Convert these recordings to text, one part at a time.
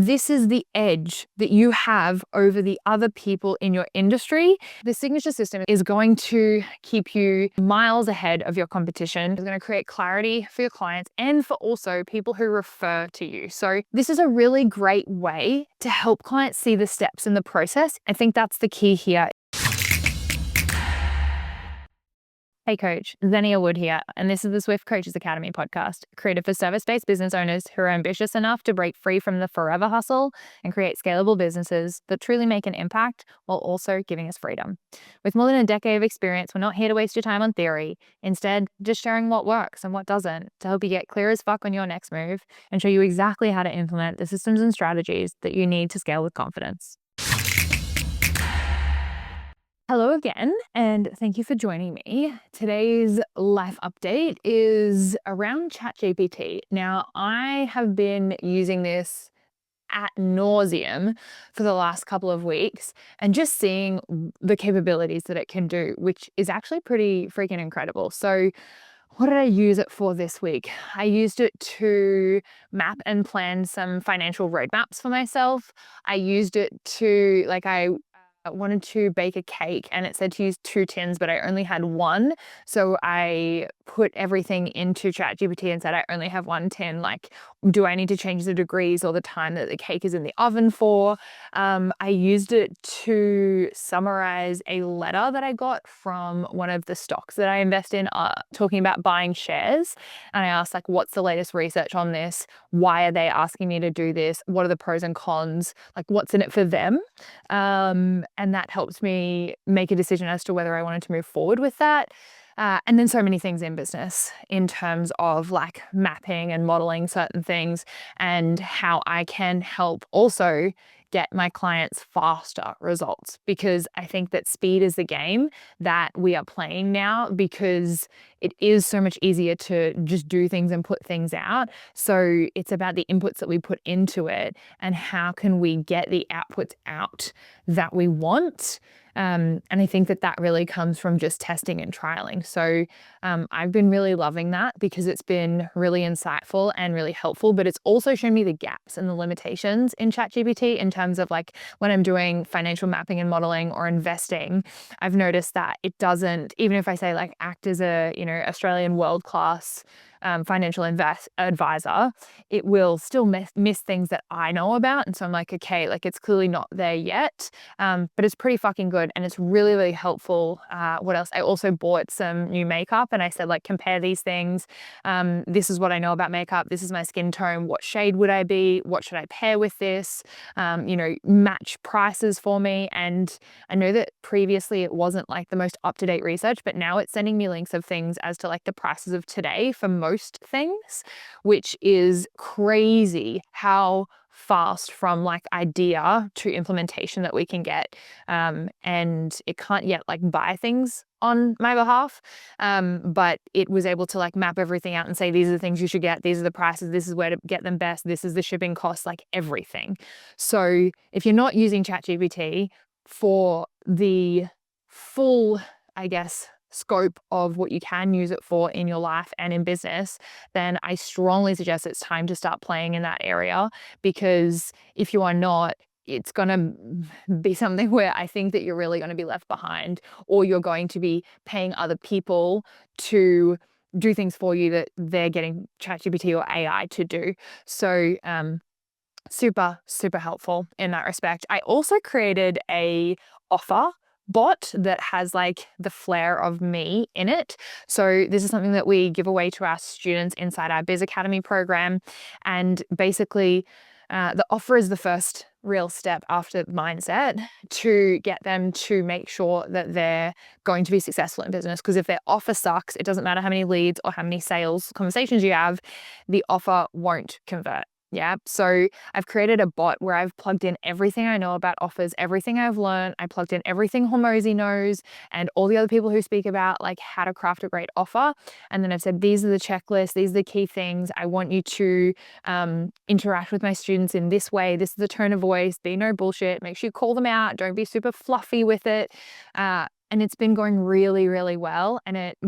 This is the edge that you have over the other people in your industry. The signature system is going to keep you miles ahead of your competition. It's going to create clarity for your clients and for also people who refer to you. So this is a really great way to help clients see the steps in the process. I think that's the key here. Hey coach, Xenia Wood here, and this is the Swift Coaches Academy podcast, created for service-based business owners who are ambitious enough to break free from the forever hustle and create scalable businesses that truly make an impact while also giving us freedom. With more than a decade of experience, we're not here to waste your time on theory. Instead, just sharing what works and what doesn't to help you get clear as fuck on your next move and show you exactly how to implement the systems and strategies that you need to scale with confidence. Hello again, and thank you for joining me. Today's life update is around ChatGPT. Now, I have been using this ad nauseum for the last couple of weeks and just seeing the capabilities that it can do, which is actually pretty freaking incredible. So what did I use it for this week? I used it to map and plan some financial roadmaps for myself. I used it to, I wanted to bake a cake and it said to use 2 tins, but I only had 1. So I put everything into ChatGPT and said, I only have 1 tin. Do I need to change the degrees or the time that the cake is in the oven for? I used it to summarize a letter that I got from one of the stocks that I invest in, talking about buying shares. And I asked, what's the latest research on this? Why are they asking me to do this? What are the pros and cons? What's in it for them? And that helps me make a decision as to whether I wanted to move forward with that. And then so many things in business in terms of mapping and modeling certain things and how I can help also get my clients faster results, because I think that speed is the game that we are playing now, because it is so much easier to just do things and put things out. So it's about the inputs that we put into it and how can we get the outputs out that we want. And I think that really comes from just testing and trialing. So I've been really loving that because it's been really insightful and really helpful, but it's also shown me the gaps and the limitations in ChatGPT in terms of when I'm doing financial mapping and modeling or investing. I've noticed that it doesn't, even if I say act as a, Australian world-class financial advisor, it will still miss things that I know about. And so I'm okay, it's clearly not there yet, but it's pretty fucking good. And it's really, really helpful. What else? I also bought some new makeup and I said, compare these things. This is what I know about makeup. This is my skin tone. What shade would I be? What should I pair with this? Match prices for me. And I know that previously it wasn't the most up-to-date research, but now it's sending me links of things as to the prices of today for most things, which is crazy how fast from idea to implementation that we can get. And it can't yet buy things on my behalf, but it was able to map everything out and say, these are the things you should get, these are the prices, this is where to get them best, this is the shipping costs, everything. So if you're not using ChatGPT for the full, scope of what you can use it for in your life and in business, then I strongly suggest it's time to start playing in that area, because if you are not, it's going to be something where I think that you're really going to be left behind, or you're going to be paying other people to do things for you that they're getting ChatGPT or AI to do. So super, super helpful in that respect. I also created a offer bot that has the flair of me in it. So this is something that we give away to our students inside our Biz Academy program. And basically the offer is the first real step after mindset to get them to make sure that they're going to be successful in business. Because if their offer sucks, it doesn't matter how many leads or how many sales conversations you have, the offer won't convert. Yeah. So I've created a bot where I've plugged in everything I know about offers, everything I've learned. I plugged in everything Hormozy knows and all the other people who speak about how to craft a great offer. And then I've said, these are the checklists. These are the key things. I want you to interact with my students in this way. This is the tone of voice. Be no bullshit. Make sure you call them out. Don't be super fluffy with it. And it's been going really, really well. And it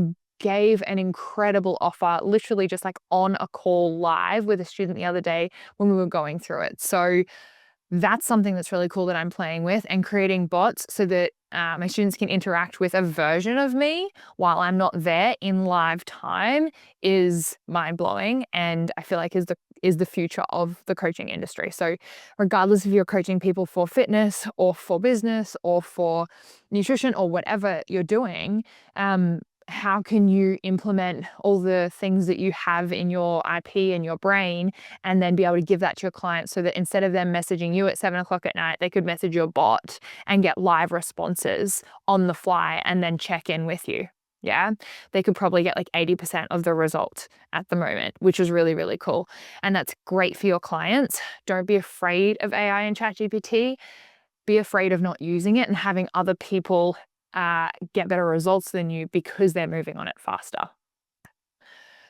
gave an incredible offer, literally just like on a call live with a student the other day when we were going through it. So that's something that's really cool that I'm playing with, and creating bots so that my students can interact with a version of me while I'm not there in live time is mind-blowing, and I feel like is the future of the coaching industry. So regardless if you're coaching people for fitness or for business or for nutrition or whatever you're doing, how can you implement all the things that you have in your IP and your brain, and then be able to give that to your clients so that instead of them messaging you at 7 o'clock at night, they could message your bot and get live responses on the fly and then check in with you. Yeah, they could probably get like 80% of the result at the moment, which is really, really cool. And that's great for your clients. Don't be afraid of AI and ChatGPT. Be afraid of not using it and having other people get better results than you because they're moving on it faster.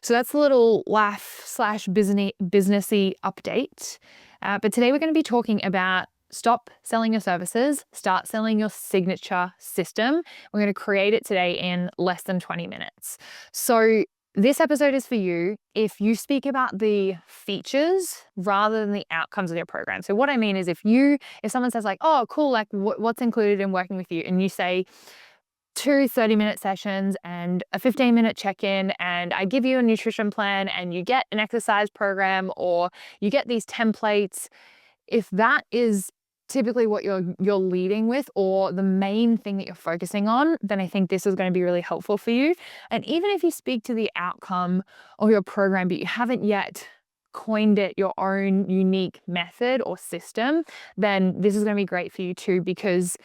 So that's a little life/businessy update. But today we're going to be talking about stop selling your services, start selling your signature system. We're going to create it today in less than 20 minutes. So this episode is for you if you speak about the features rather than the outcomes of your program. So what I mean is if someone says like, oh, cool, like what's included in working with you? And you say, 2 30-minute sessions and a 15-minute check-in, and I give you a nutrition plan and you get an exercise program or you get these templates. If that is typically what you're leading with or the main thing that you're focusing on, then I think this is going to be really helpful for you. And even if you speak to the outcome of your program, but you haven't yet coined it your own unique method or system, then this is going to be great for you too, because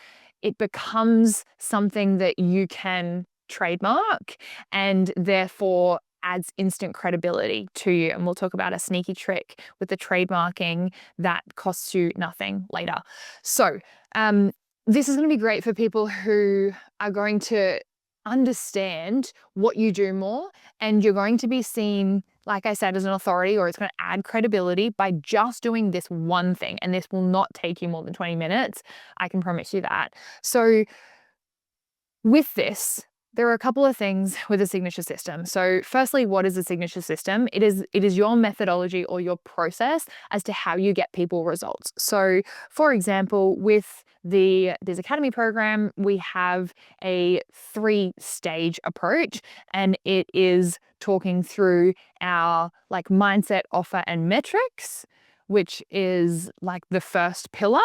it becomes something that you can trademark and therefore adds instant credibility to you. And we'll talk about a sneaky trick with the trademarking that costs you nothing later. So this is going to be great for people who are going to understand what you do more, and you're going to be seen, like I said, as an authority, or it's going to add credibility by just doing this one thing. And this will not take you more than 20 minutes. I can promise you that. So with this, there are a couple of things with a signature system. So firstly, what is a signature system? It is your methodology or your process as to how you get people results. So for example, with the Biz Academy program, we have a 3-stage approach, and it is talking through our like mindset, offer, and metrics, which is like the first pillar,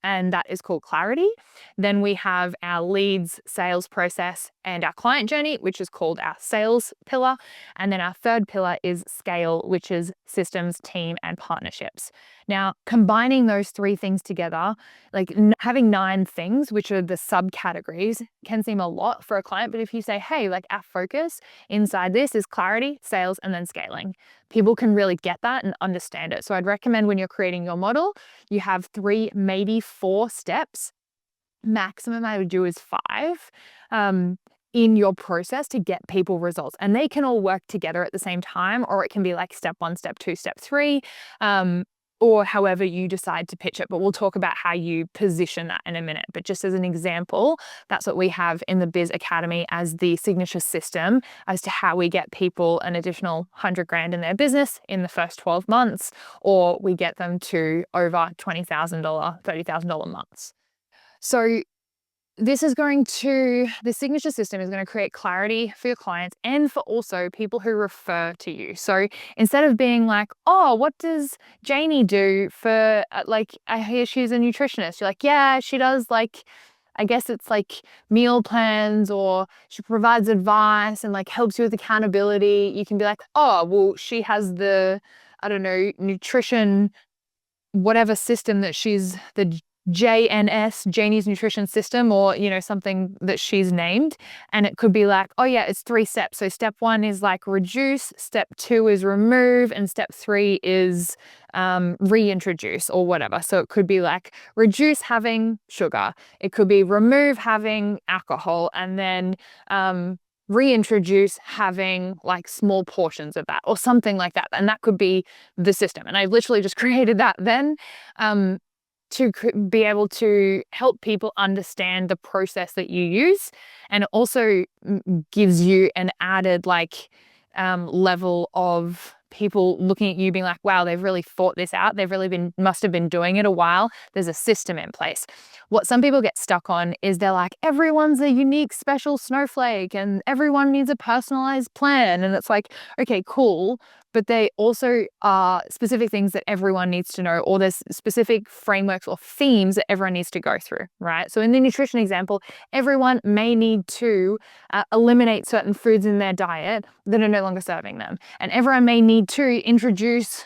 and that is called clarity. Then we have our leads, sales process, and our client journey, which is called our sales pillar. And then our third pillar is scale, which is systems, team, and partnerships. Now, combining those 3 things together, like having 9 things, which are the subcategories, can seem a lot for a client. But if you say, hey, like our focus inside this is clarity, sales, and then scaling, people can really get that and understand it. So I'd recommend when you're creating your model, you have 3, maybe 4 steps. Maximum I would do is 5 in your process to get people results. And they can all work together at the same time, or it can be like step 1, step 2, step 3, or however you decide to pitch it. But we'll talk about how you position that in a minute. But just as an example, that's what we have in the Biz Academy as the signature system as to how we get people an additional 100 grand in their business in the first 12 months, or we get them to over $20,000, $30,000 months. So the signature system is going to create clarity for your clients and for also people who refer to you. So instead of being like, oh, what does Janie do for, like, I hear she's a nutritionist. You're like, yeah, she does, like, I guess it's like meal plans, or she provides advice and like helps you with accountability. You can be like, oh, well, she has the, I don't know, nutrition, whatever system that she's the JNS, Janie's Nutrition System, or, you know, something that she's named. And it could be like, oh yeah, it's 3 steps. So step 1 is like reduce, step 2 is remove, and step 3 is reintroduce or whatever. So it could be like reduce having sugar. It could be remove having alcohol, and then reintroduce having like small portions of that or something like that. And that could be the system. And I literally just created that then. to be able to help people understand the process that you use. And it also gives you an added level of people looking at you being like, wow, they've really thought this out. They've really must have been doing it a while. There's a system in place. What some people get stuck on is they're like, everyone's a unique, special snowflake and everyone needs a personalized plan. And it's like, okay, cool. But they also are specific things that everyone needs to know, or there's specific frameworks or themes that everyone needs to go through, right? So in the nutrition example, everyone may need to eliminate certain foods in their diet that are no longer serving them. And everyone may need to introduce,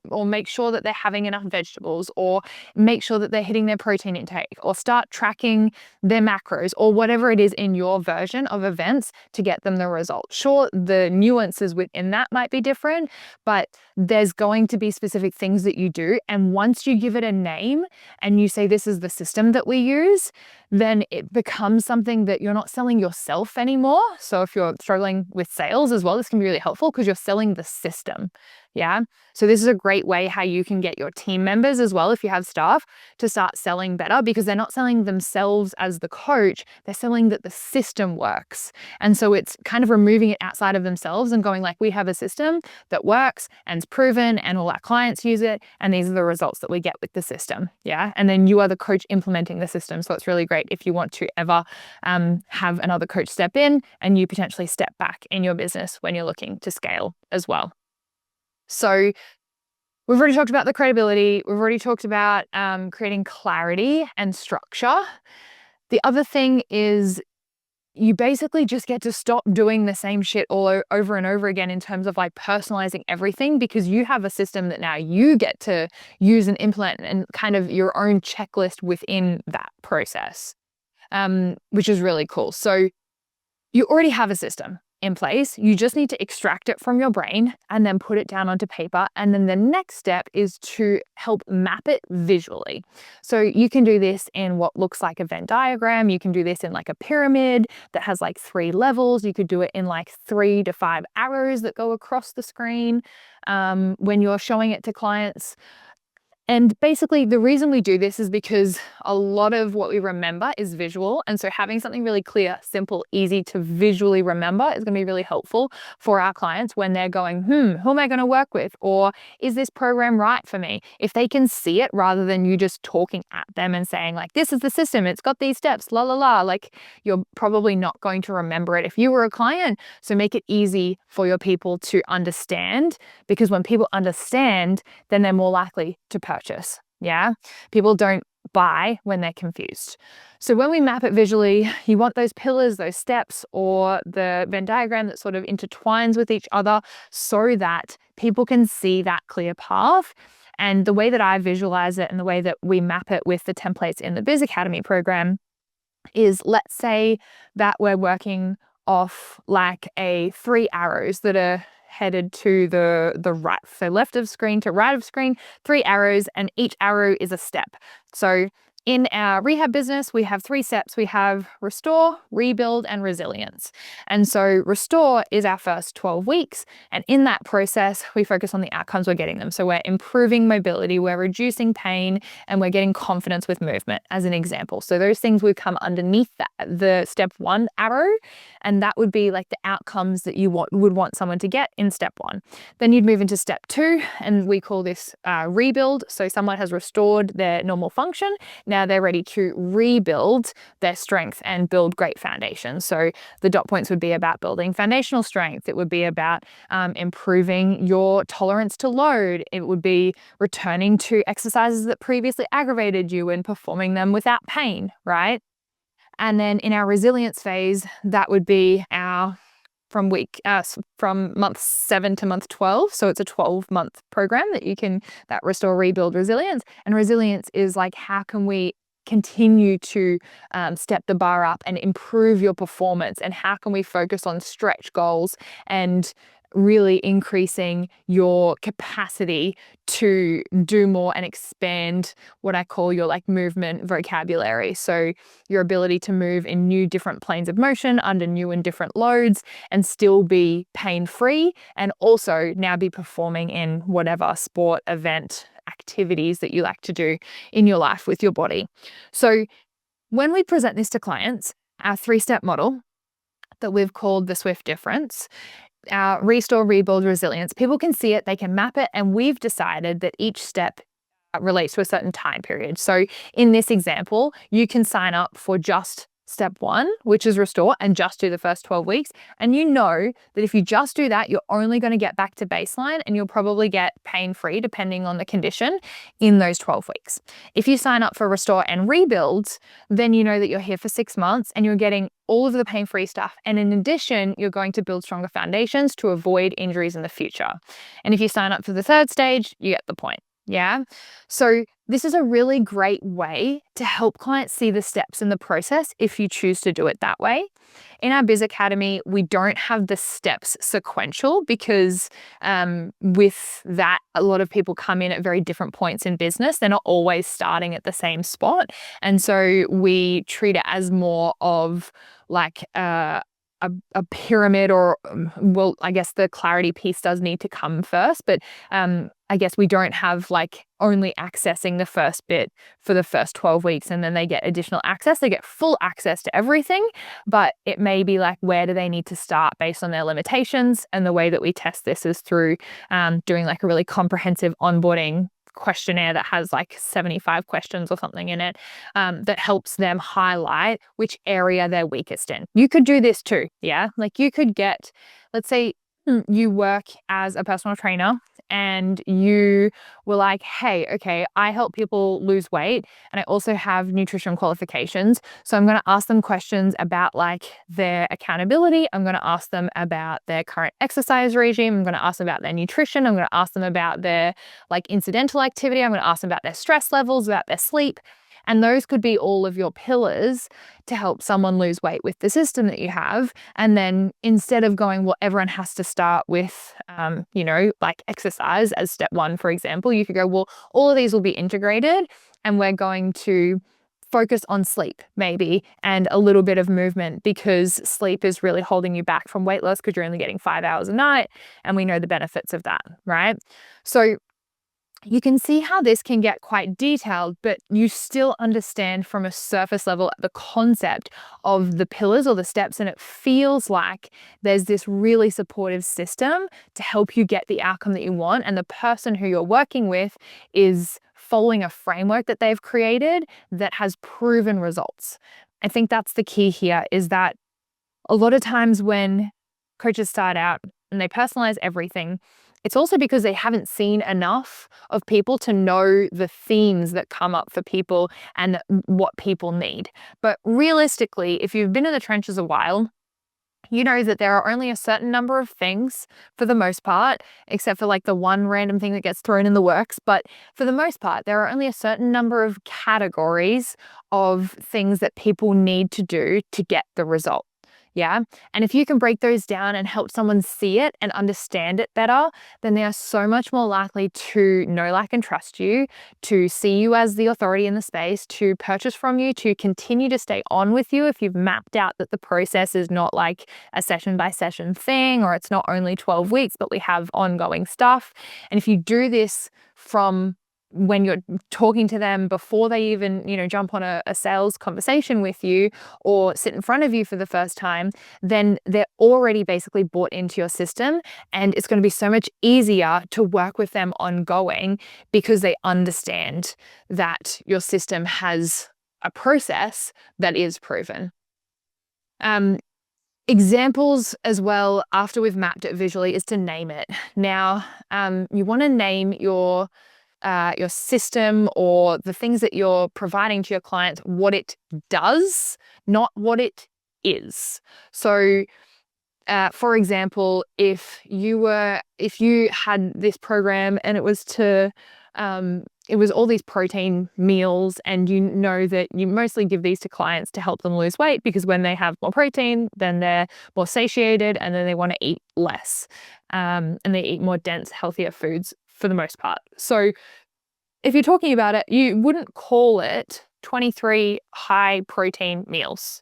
or make sure that they're having enough vegetables, or make sure that they're hitting their protein intake, or start tracking their macros, or whatever it is in your version of events to get them the result. Sure, the nuances within that might be different, but there's going to be specific things that you do. And once you give it a name and you say, this is the system that we use, then it becomes something that you're not selling yourself anymore. So if you're struggling with sales as well, this can be really helpful because you're selling the system. Yeah. So this is a great way how you can get your team members as well, if you have staff, to start selling better, because they're not selling themselves as the coach, they're selling that the system works. And so it's kind of removing it outside of themselves and going like, we have a system that works and is proven and all our clients use it. And these are the results that we get with the system. Yeah. And then you are the coach implementing the system. So it's really great if you want to ever have another coach step in and you potentially step back in your business when you're looking to scale as well. So we've already talked about the credibility. We've already talked about creating clarity and structure. The other thing is you basically just get to stop doing the same shit all over and over again in terms of like personalizing everything, because you have a system that now you get to use and implement and kind of your own checklist within that process, which is really cool. So you already have a system in place. You just need to extract it from your brain and then put it down onto paper. And then the next step is to help map it visually. So you can do this in what looks like a Venn diagram. You can do this in like a pyramid that has like 3 levels. You could do it in like 3 to 5 arrows that go across the screen when you're showing it to clients. And basically the reason we do this is because a lot of what we remember is visual. And so having something really clear, simple, easy to visually remember is going to be really helpful for our clients when they're going, who am I going to work with? Or is this program right for me? If they can see it rather than you just talking at them and saying like, this is the system, it's got these steps, la, la, la, like you're probably not going to remember it if you were a client. So make it easy for your people to understand, because when people understand, then they're more likely to purchase. Yeah. People don't buy when they're confused. So when we map it visually, you want those pillars, those steps, or the Venn diagram that sort of intertwines with each other so that people can see that clear path. And the way that I visualize it and the way that we map it with the templates in the Biz Academy program is, let's say that we're working off like 3 arrows that are headed to the right. So left of screen to right of screen, 3 arrows, and each arrow is a step. So in our rehab business, we have 3 steps. We have restore, rebuild, and resilience. And so restore is our first 12 weeks. And in that process, we focus on the outcomes we're getting them. So we're improving mobility, we're reducing pain, and we're getting confidence with movement, as an example. So those things would come underneath that, the step 1 arrow. And that would be like the outcomes that you would want someone to get in step 1. Then you'd move into step 2, and we call this rebuild. So someone has restored their normal function. Now they're ready to rebuild their strength and build great foundations. So the dot points would be about building foundational strength. It would be about improving your tolerance to load. It would be returning to exercises that previously aggravated you and performing them without pain, right? And then in our resilience phase, that would be our from month 7 to month 12. So it's a 12-month program that restore, rebuild, resilience. And resilience is like, how can we continue to step the bar up and improve your performance? And how can we focus on stretch goals and really increasing your capacity to do more and expand what I call your like movement vocabulary. So your ability to move in new different planes of motion under new and different loads and still be pain-free, and also now be performing in whatever sport, event, activities that you like to do in your life with your body. So when we present this to clients, our 3-step model that we've called the Swift difference, our restore, rebuild, resilience, people can see it, they can map it, and we've decided that each step relates to a certain time period. So in this example, you can sign up for just step 1, which is restore, and just do the first 12 weeks. And you know that if you just do that, you're only going to get back to baseline, and you'll probably get pain-free, depending on the condition, in those 12 weeks. If you sign up for restore and rebuild, then you know that you're here for 6 months and you're getting all of the pain-free stuff. And in addition, you're going to build stronger foundations to avoid injuries in the future. And if you sign up for the 3rd stage, you get the point. Yeah. So this is a really great way to help clients see the steps in the process if you choose to do it that way. In our Biz Academy, we don't have the steps sequential because with that, a lot of people come in at very different points in business. They're not always starting at the same spot. And so we treat it as more of like a pyramid, or well, I guess the clarity piece does need to come first, but I guess we don't have like only accessing the first bit for the first 12 weeks and then they get additional access. They get full access to everything, but it may be like, where do they need to start based on their limitations? And the way that we test this is through doing like a really comprehensive onboarding questionnaire that has like 75 questions or something in it, that helps them highlight which area they're weakest in. You could do this too. Yeah. Like you could get, let's say you work as a personal trainer and you were like, hey, okay, I help people lose weight and I also have nutrition qualifications. So I'm going to ask them questions about like their accountability. I'm going to ask them about their current exercise regime. I'm going to ask them about their nutrition. I'm going to ask them about their like incidental activity. I'm going to ask them about their stress levels, about their sleep. And those could be all of your pillars to help someone lose weight with the system that you have. And then instead of going, well, everyone has to start with, like exercise as step 1, for example, you could go, well, all of these will be integrated and we're going to focus on sleep maybe and a little bit of movement, because sleep is really holding you back from weight loss because you're only getting 5 hours a night. And we know the benefits of that, right? So you can see how this can get quite detailed, but you still understand from a surface level the concept of the pillars or the steps, and it feels like there's this really supportive system to help you get the outcome that you want, and the person who you're working with is following a framework that they've created that has proven results. I think that's the key here, is that a lot of times when coaches start out and they personalize everything, it's also because they haven't seen enough of people to know the themes that come up for people and what people need. But realistically, if you've been in the trenches a while, you know that there are only a certain number of things for the most part, except for like the one random thing that gets thrown in the works. But for the most part, there are only a certain number of categories of things that people need to do to get the result. Yeah. And if you can break those down and help someone see it and understand it better, then they are so much more likely to know, like, and trust you, to see you as the authority in the space, to purchase from you, to continue to stay on with you if you've mapped out that the process is not like a session by session thing, or it's not only 12 weeks, but we have ongoing stuff. And if you do this from when you're talking to them before they even, jump on a sales conversation with you or sit in front of you for the first time, then they're already basically bought into your system, and it's going to be so much easier to work with them ongoing because they understand that your system has a process that is proven. Examples as well, after we've mapped it visually, is to name it. Now, you want to name your system or the things that you're providing to your clients, what it does, not what it is. So, for example, if you had this program and it was all these protein meals, and you know that you mostly give these to clients to help them lose weight, because when they have more protein, then they're more satiated and then they want to eat less, and they eat more dense, healthier foods for the most part. So if you're talking about it, you wouldn't call it 23 high protein meals.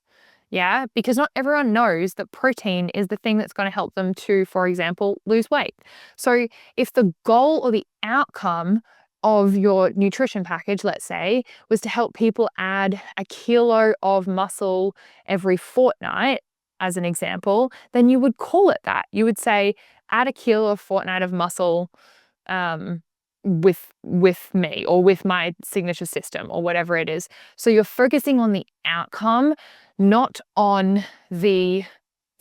Yeah, because not everyone knows that protein is the thing that's going to help them to, for example, lose weight. So if the goal or the outcome of your nutrition package, let's say, was to help people add a kilo of muscle every fortnight, as an example, then you would call it that. You would say, add a kilo of fortnight of muscle with me or with my signature system or whatever it is. So you're focusing on the outcome, not on the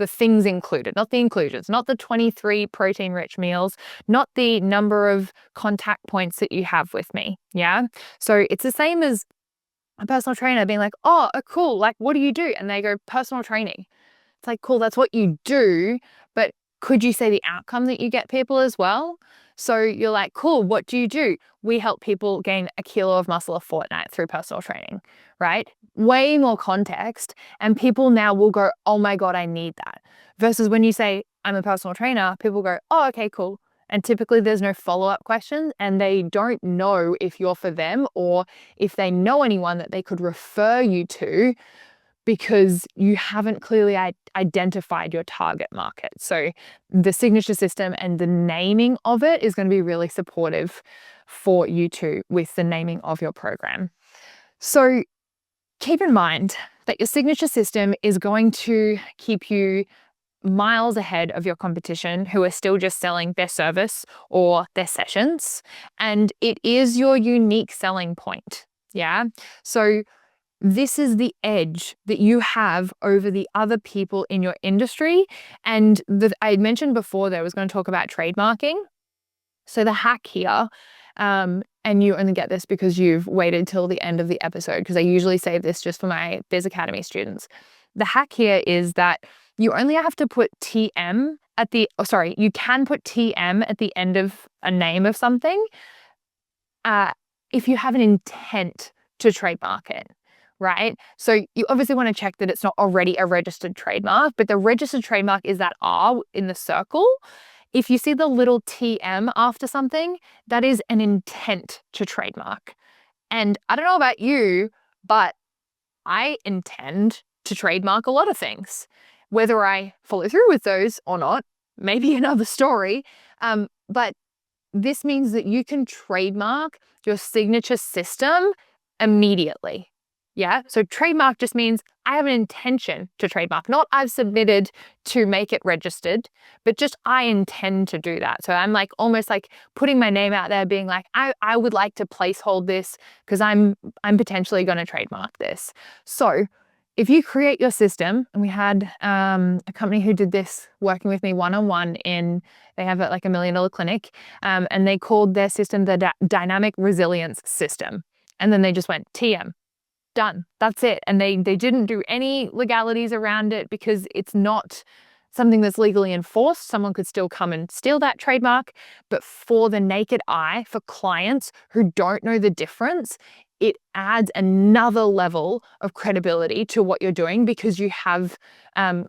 things included, not the inclusions, not the 23 protein rich meals, not the number of contact points that you have with me. Yeah. So it's the same as a personal trainer being like, oh, cool. Like, what do you do? And they go, personal training. It's like, cool, that's what you do, but could you say the outcome that you get people as well? So you're like, cool, what do you do? We help people gain a kilo of muscle a fortnight through personal training, right? Way more context. And people now will go, oh my God, I need that. Versus when you say, I'm a personal trainer, people go, oh, okay, cool. And typically there's no follow-up questions and they don't know if you're for them or if they know anyone that they could refer you to because you haven't clearly identified your target market. So the signature system and the naming of it is going to be really supportive for you too with the naming of your program. So keep in mind that your signature system is going to keep you miles ahead of your competition who are still just selling their service or their sessions. And it is your unique selling point. Yeah. So this is the edge that you have over the other people in your industry. And I mentioned before that I was going to talk about trademarking. So the hack here, and you only get this because you've waited till the end of the episode, because I usually save this just for my Biz Academy students. The hack here is that you only have to put TM at the, you can put TM at the end of a name of something if you have an intent to trademark it. Right? So you obviously want to check that it's not already a registered trademark, but the registered trademark is that R in the circle. If you see the little TM after something, that is an intent to trademark. And I don't know about you, but I intend to trademark a lot of things. Whether I follow through with those or not, maybe another story. But this means that you can trademark your signature system immediately. Yeah. So trademark just means I have an intention to trademark, not I've submitted to make it registered, but just I intend to do that. So I'm like almost like putting my name out there being like, I would like to placehold this because I'm potentially going to trademark this. So if you create your system, and we had a company who did this working with me one-on-one they have like $1 million clinic, and they called their system the Dynamic Resilience System. And then they just went TM. Done. That's it. And they didn't do any legalities around it because it's not something that's legally enforced. Someone could still come and steal that trademark. But for the naked eye, for clients who don't know the difference, it adds another level of credibility to what you're doing because you have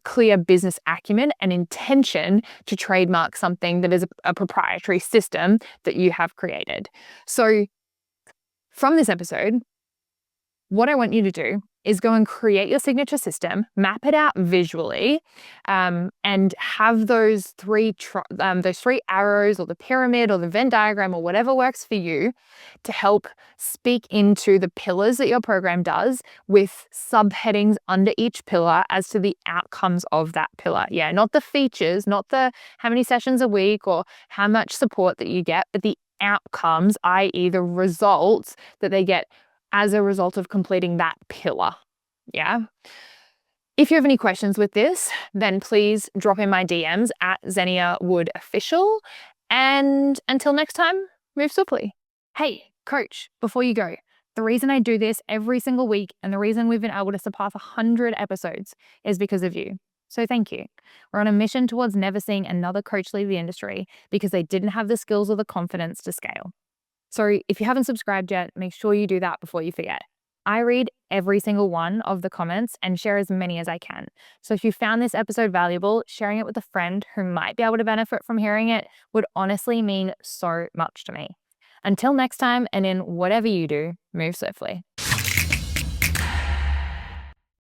clear business acumen and intention to trademark something that is a proprietary system that you have created. So from this episode, what I want you to do is go and create your signature system, map it out visually, and have those three arrows or the pyramid or the Venn diagram or whatever works for you to help speak into the pillars that your program does with subheadings under each pillar as to the outcomes of that pillar. Yeah, not the features, not the how many sessions a week or how much support that you get, but the outcomes, i.e. the results that they get as a result of completing that pillar. Yeah. If you have any questions with this, then please drop in my DMs at Xenia Wood Official. And until next time, move swiftly. Hey, coach, before you go, the reason I do this every single week and the reason we've been able to surpass 100 episodes is because of you. So thank you. We're on a mission towards never seeing another coach leave the industry because they didn't have the skills or the confidence to scale. So if you haven't subscribed yet, make sure you do that before you forget. I read every single one of the comments and share as many as I can. So if you found this episode valuable, sharing it with a friend who might be able to benefit from hearing it would honestly mean so much to me. Until next time, and in whatever you do, move swiftly.